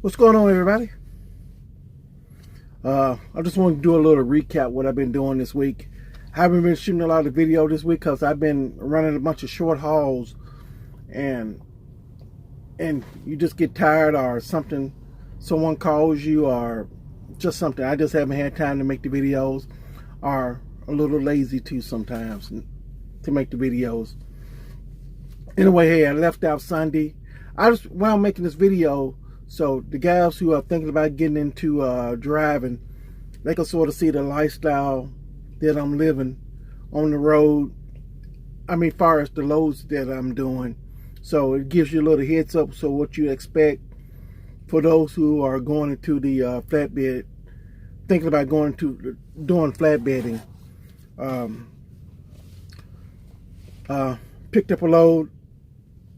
What's going on, everybody? I just want to do a little recap what I've been doing this week. I haven't been shooting a lot of video this week because I've been running a bunch of short hauls, and you just get tired or something. Someone calls you or just something. I just haven't had time to make the videos, or a little lazy too sometimes to make the videos. Anyway, hey, I left out Sunday. While I'm making this video, so the guys who are thinking about getting into driving, they can sort of see the lifestyle that I'm living on the road. I mean, far as the loads that I'm doing. So it gives you a little heads up, so what you expect for those who are going into the flatbed, thinking about going to doing flatbedding. Picked up a load.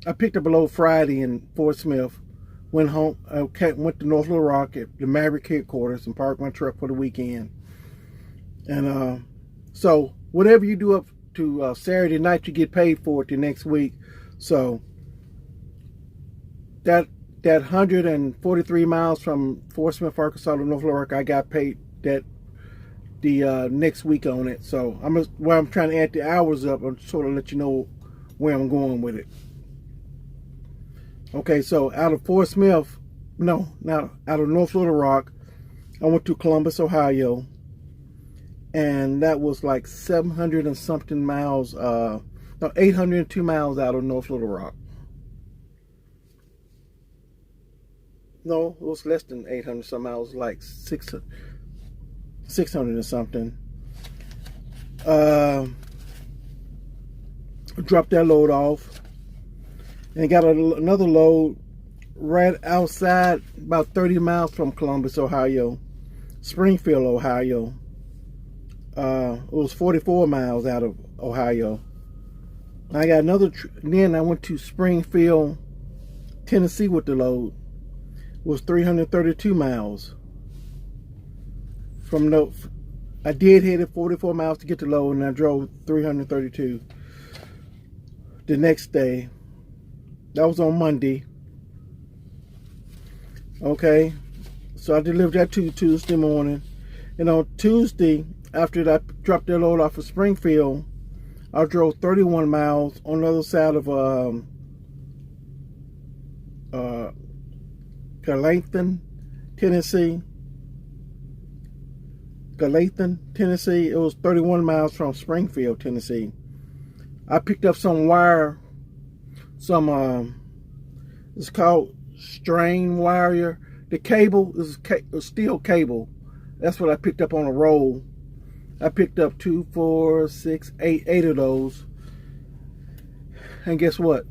I picked up a load Friday in Fort Smith. Went home. Went to North Little Rock at the Maverick headquarters and parked my truck for the weekend. And so whatever you do up to Saturday night, you get paid for it the next week. So that 143 miles from Fort Smith, Arkansas to North Little Rock, I got paid that the next week on it. So I'm trying to add the hours up and sort of let you know where I'm going with it. Okay, so out of Fort Smith, out of North Little Rock, I went to Columbus, Ohio, and that was like 700 and something miles, 802 miles out of North Little Rock. No, it was less than 800 some miles, like 600 and something. Dropped that load off. And got another load right outside, about 30 miles from Columbus, Ohio. Springfield, Ohio. It was 44 miles out of Ohio. I got another, then I went to Springfield, Tennessee with the load. It was 332 miles. I did hit it 44 miles to get the load, and I drove 332 the next day. That was on Monday. Okay, so I delivered that to Tuesday morning. And on Tuesday, after I dropped that load off of Springfield, I drove 31 miles on the other side of Gallatin, Tennessee. Gallatin, Tennessee. It was 31 miles from Springfield, Tennessee. I picked up some wire. It's called strain wire. The cable is a steel cable. That's what I picked up on a roll. I picked up 2, 4, 6, 8 of those. And guess what?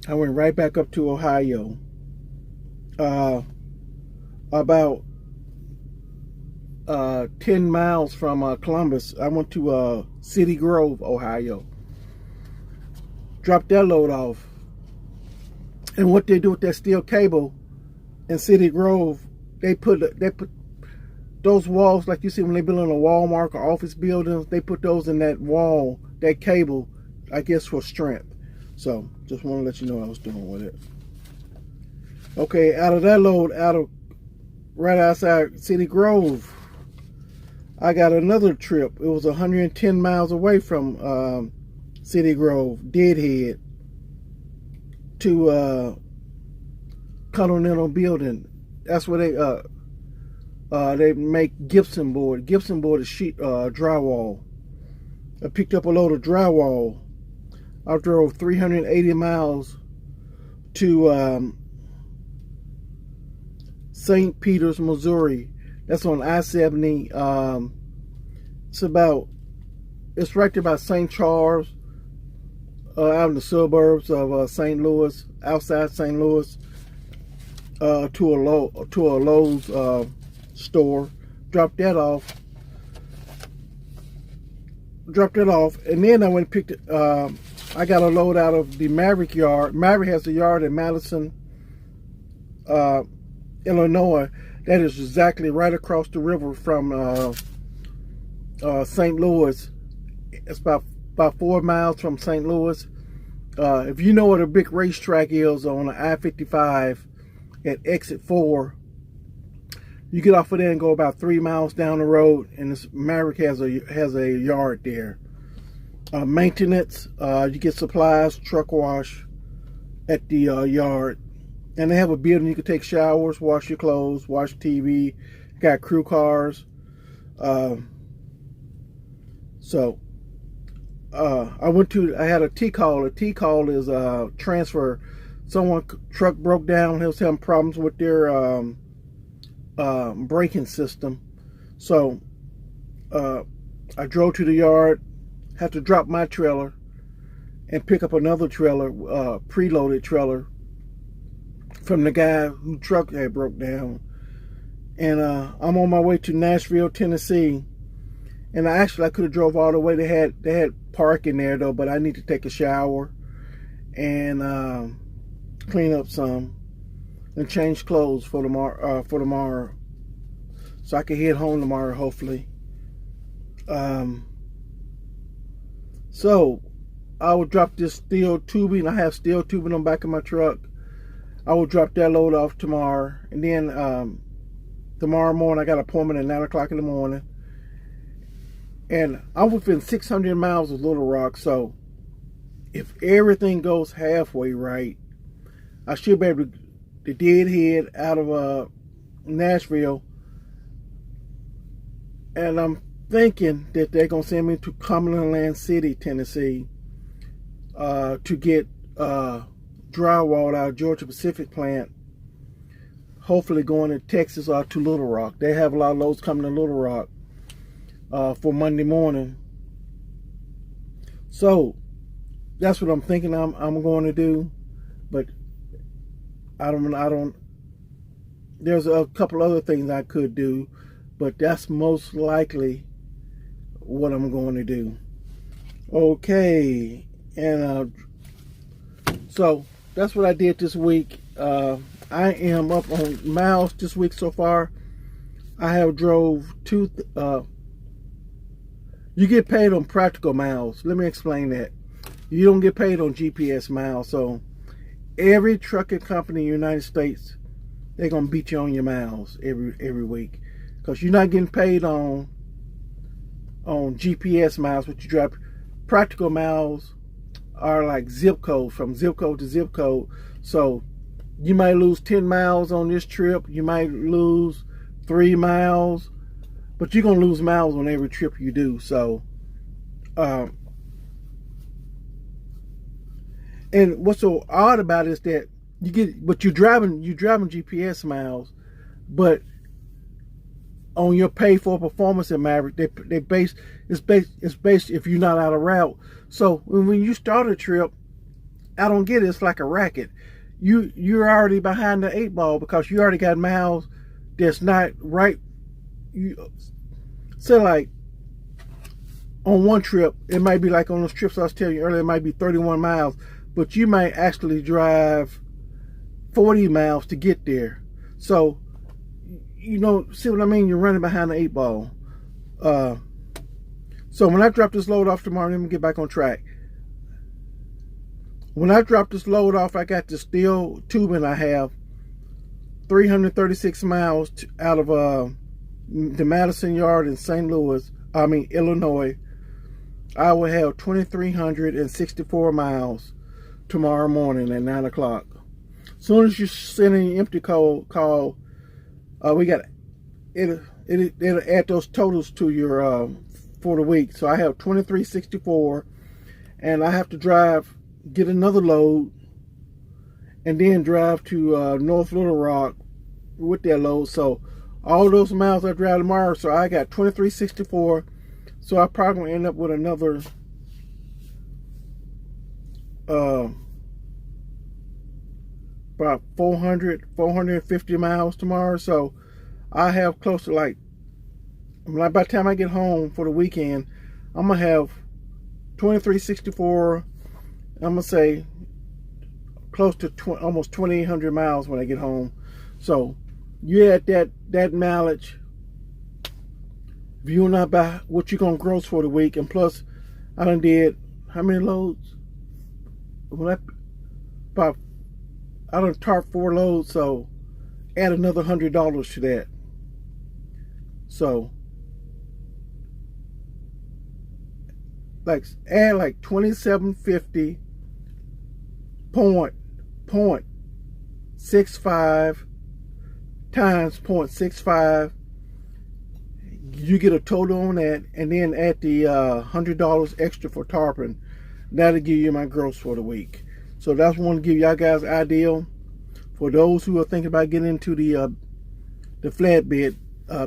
I went right back up to Ohio. About 10 miles from Columbus, I went to City Grove, Ohio. Dropped that load off. And what they do with that steel cable in City Grove, they put those walls, like you see when they build in a Walmart or office buildings, they put those in that wall, that cable, I guess for strength. So just want to let you know what I was doing with it. Okay, out of that load, right outside City Grove, I got another trip. It was 110 miles away from City Grove, Deadhead, to Continental Building. That's where they make gypsum board. Gypsum board is sheet drywall. I picked up a load of drywall. I drove 380 miles to St. Peters, Missouri. That's on I-70. It's right there by St. Charles. Out in the suburbs of St. Louis, outside St. Louis, to a Lowe's store. Dropped that off, and then I went and picked it. I got a load out of the Maverick yard. Maverick has a yard in Madison, Illinois. That is exactly right across the river from St. Louis. It's about 4 miles from St. Louis. If you know what a big racetrack is on the I-55 at exit 4 You get off of there and go about 3 miles down the road, and this Maverick has a yard there. Maintenance, you get supplies, truck wash at the yard, and they have a building you can take showers, wash your clothes, watch TV. Got crew cars. I had a T-call. A T-call is a transfer. Someone truck broke down. He was having problems with their braking system. So I drove to the yard, had to drop my trailer and pick up another trailer, preloaded trailer from the guy whose truck had broke down. And I'm on my way to Nashville, Tennessee. And I could have drove all the way. They had parking there though, but I need to take a shower and clean up some and change clothes for tomorrow, so I can head home tomorrow, hopefully. So I will drop this steel tubing. I have steel tubing on the back of my truck. I will drop that load off tomorrow, and then tomorrow morning I got an appointment at 9 o'clock in the morning. And I'm within 600 miles of Little Rock, so if everything goes halfway right, I should be able to deadhead out of Nashville. And I'm thinking that they're going to send me to Cumberland City, Tennessee, to get drywall out of Georgia Pacific plant. Hopefully going to Texas or to Little Rock. They have a lot of loads coming to Little Rock for Monday morning. So that's what I'm thinking I'm going to do. But I don't. There's a couple other things I could do, but that's most likely what I'm going to do. Okay, and so that's what I did this week. I am up on miles this week so far. I have drove you get paid on practical miles. Let me explain that. You don't get paid on GPS miles. So every trucking company in the United States, they're gonna beat you on your miles every week, because you're not getting paid on GPS miles. What you drive, practical miles are like zip code, from zip code to zip code. So you might lose 10 miles on this trip. You might lose 3 miles, but you're gonna lose miles on every trip you do. So, and what's so odd about it is that you're driving GPS miles, but on your pay for performance in Maverick, it's based if you're not out of route. So when you start a trip, I don't get it. It's like a racket. You're already behind the 8 ball because you already got miles that's not right. So like on one trip, it might be like on those trips I was telling you earlier, it might be 31 miles, but you might actually drive 40 miles to get there. So, see what I mean? You're running behind the 8 ball. So when I drop this load off tomorrow, let me get back on track. When I drop this load off, I got the steel tubing. I have 336 miles out of the Madison yard in Illinois. I will have 2,364 miles tomorrow morning at 9 o'clock. As soon as you send in your empty call, we got it'll add those totals to your for the week. So I have 2,364, and I have to get another load, and then drive to North Little Rock with that load. So all those miles I drive tomorrow, so I got 2,364. So I probably end up with another about 450 miles tomorrow. So I have close to by the time I get home for the weekend, I'm gonna have 2,364. I'm gonna say close to almost 2,800 miles when I get home. So you add that mileage, viewing up by what you're gonna gross for the week, and plus I done did how many loads? I done tarped 4 loads, so add another $100 to that. So like add like 2750 point 0.65 times 0.65. You get a total on that, and then add the $100 extra for tarpon. That'll give you my gross for the week. So that's one to give y'all guys an idea for those who are thinking about getting into the flatbed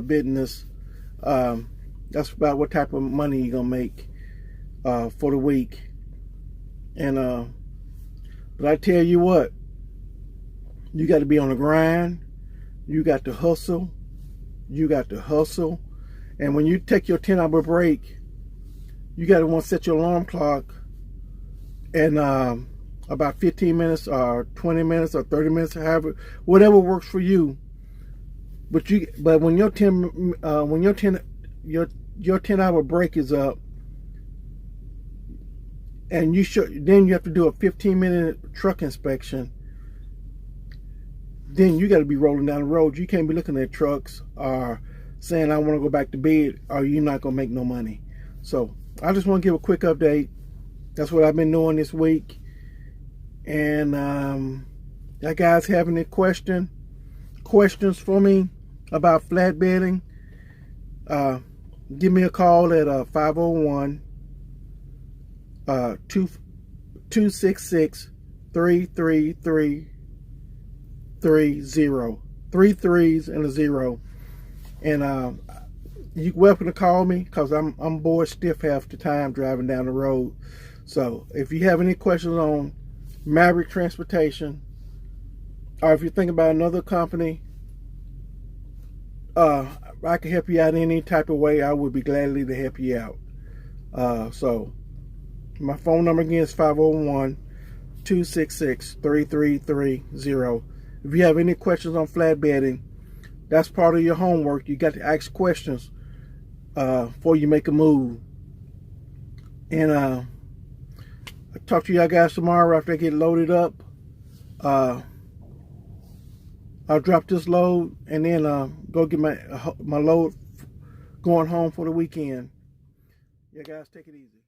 business. That's about what type of money you're gonna make for the week. And but I tell you what, you got to be on the grind. You got to hustle. You got to hustle. And when you take your 10-hour break, you got to want to set your alarm clock and about 15 minutes or 20 minutes or 30 minutes, however, whatever works for you. But when your 10-hour break is up, and then you have to do a 15-minute truck inspection. Then you got to be rolling down the road. You can't be looking at trucks or saying I want to go back to bed, or you're not gonna make no money. So I just want to give a quick update. That's what I've been doing this week. And you guys have any questions for me about flatbedding? Give me a call at 501 266 3330. 3 3s and a 0. And you're welcome to call me, because I'm bored stiff half the time driving down the road. So if you have any questions on Maverick transportation, or if you think about another company, I can help you out in any type of way. I would be gladly to help you out. So my phone number again is 501-266-3330. If you have any questions on flatbedding, that's part of your homework. You got to ask questions before you make a move. And I'll talk to y'all guys tomorrow after I get loaded up. I'll drop this load and then go get my load going home for the weekend. Yeah, guys, take it easy.